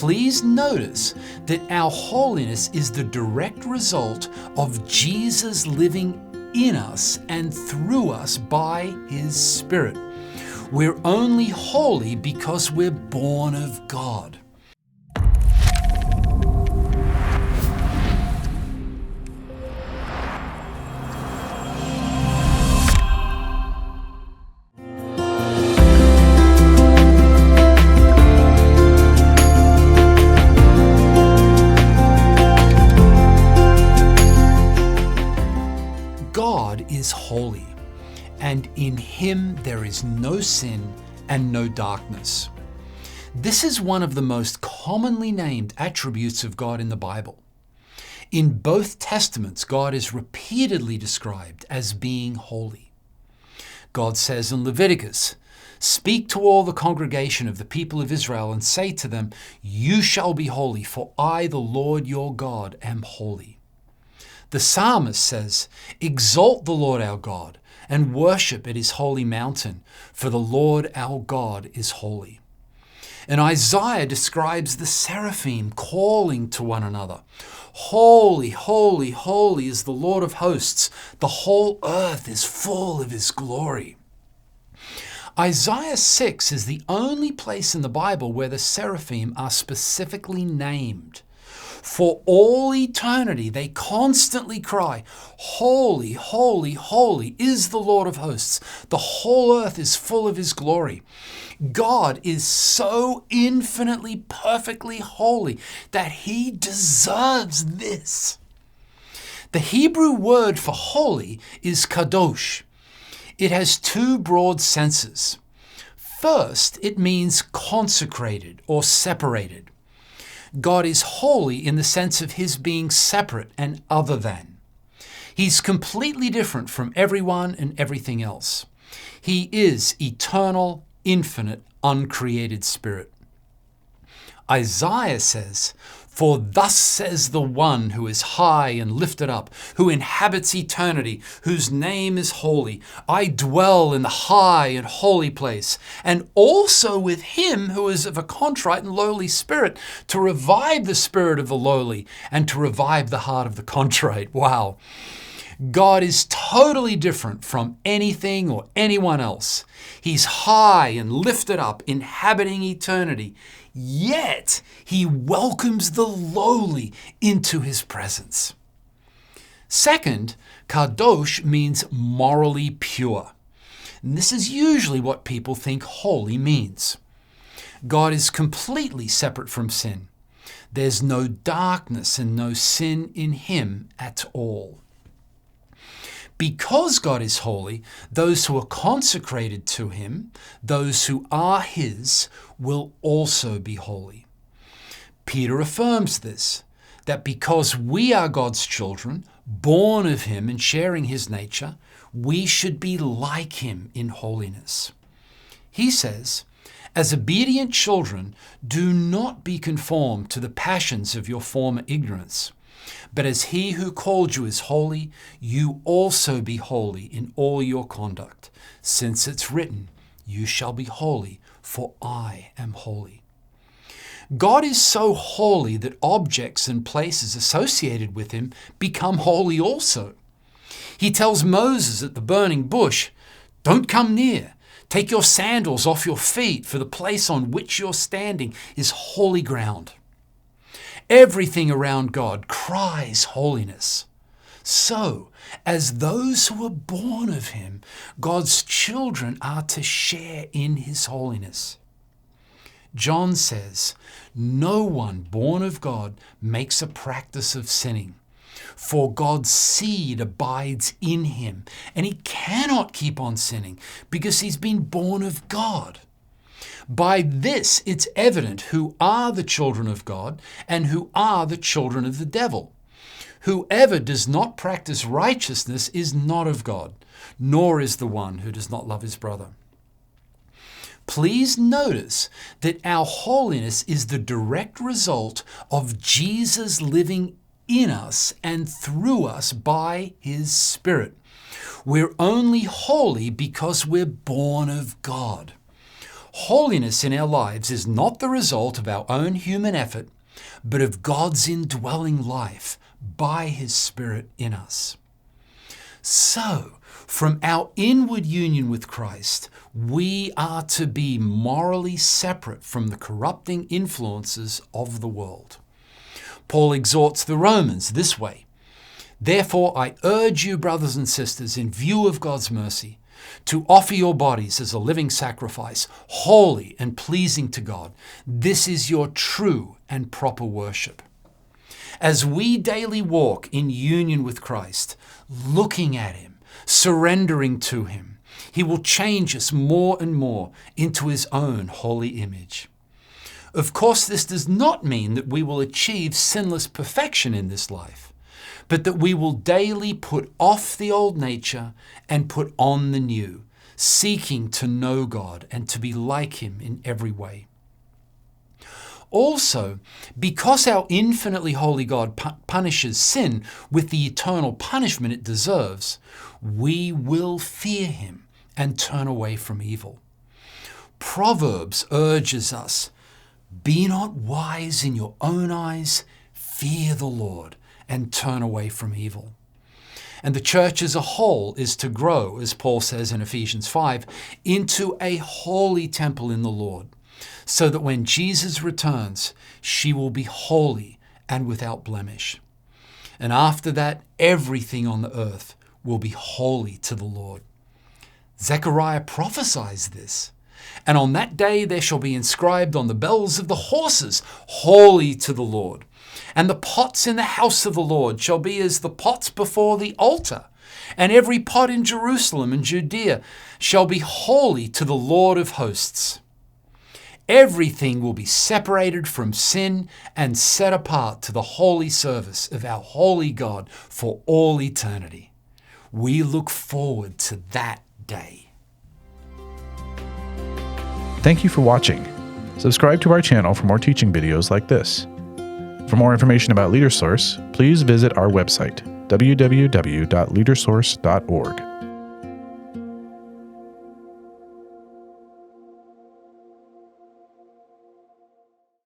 Please notice that our holiness is the direct result of Jesus living in us and through us by His Spirit. We're only holy because we're born of God. God is holy, and in Him there is no sin and no darkness. This is one of the most commonly named attributes of God in the Bible. In both Testaments, God is repeatedly described as being holy. God says in Leviticus, "Speak to all the congregation of the people of Israel and say to them, 'You shall be holy, for I, the Lord your God, am holy.'" The psalmist says, "Exalt the Lord our God and worship at His holy mountain, for the Lord our God is holy." And Isaiah describes the seraphim calling to one another, "Holy, holy, holy is the Lord of hosts. The whole earth is full of His glory." Isaiah 6 is the only place in the Bible where the seraphim are specifically named. For all eternity, they constantly cry, "Holy, holy, holy is the Lord of hosts. The whole earth is full of His glory." God is so infinitely, perfectly holy that He deserves this. The Hebrew word for holy is kadosh. It has two broad senses. First, it means consecrated or separated. God is holy in the sense of His being separate and other than. He's completely different from everyone and everything else. He is eternal, infinite, uncreated spirit. Isaiah says, "For thus says the one who is high and lifted up, who inhabits eternity, whose name is holy. I dwell in the high and holy place, and also with Him who is of a contrite and lowly spirit, to revive the spirit of the lowly and to revive the heart of the contrite." Wow. God is totally different from anything or anyone else. He's high and lifted up, inhabiting eternity. Yet He welcomes the lowly into His presence. Second, kadosh means morally pure. And this is usually what people think holy means. God is completely separate from sin. There's no darkness and no sin in Him at all. Because God is holy, those who are consecrated to Him, those who are His, will also be holy. Peter affirms this, that because we are God's children, born of Him and sharing His nature, we should be like Him in holiness. He says, "As obedient children, do not be conformed to the passions of your former ignorance. But as He who called you is holy, you also be holy in all your conduct, since it's written, 'You shall be holy, for I am holy.'" God is so holy that objects and places associated with Him become holy also. He tells Moses at the burning bush, "Don't come near. Take your sandals off your feet, for the place on which you're standing is holy ground." Everything around God cries holiness. So, as those who are born of Him, God's children are to share in His holiness. John says, "No one born of God makes a practice of sinning, for God's seed abides in him, and he cannot keep on sinning because he's been born of God. By this it's evident who are the children of God and who are the children of the devil. Whoever does not practice righteousness is not of God, nor is the one who does not love his brother." Please notice that our holiness is the direct result of Jesus living in us and through us by his Spirit. We're only holy because we're born of God. Holiness in our lives is not the result of our own human effort, but of God's indwelling life by His Spirit in us. So, from our inward union with Christ, we are to be morally separate from the corrupting influences of the world. Paul exhorts the Romans this way: "Therefore I urge you, brothers and sisters, in view of God's mercy, to offer your bodies as a living sacrifice, holy and pleasing to God. This is your true and proper worship." As we daily walk in union with Christ, looking at Him, surrendering to Him, He will change us more and more into His own holy image. Of course, this does not mean that we will achieve sinless perfection in this life, but that we will daily put off the old nature and put on the new, seeking to know God and to be like Him in every way. Also, because our infinitely holy God punishes sin with the eternal punishment it deserves, we will fear Him and turn away from evil. Proverbs urges us, "Be not wise in your own eyes, fear the Lord, and turn away from evil." And the church as a whole is to grow, as Paul says in Ephesians 5, into a holy temple in the Lord, so that when Jesus returns, she will be holy and without blemish. And after that, everything on the earth will be holy to the Lord. Zechariah prophesies this. "And on that day there shall be inscribed on the bells of the horses, Holy to the Lord. And the pots in the house of the Lord shall be as the pots before the altar. And every pot in Jerusalem and Judea shall be holy to the Lord of hosts." Everything will be separated from sin and set apart to the holy service of our holy God for all eternity. We look forward to that day. Thank you for watching. Subscribe to our channel for more teaching videos like this. For more information about LeaderSource, please visit our website, www.leadersource.org.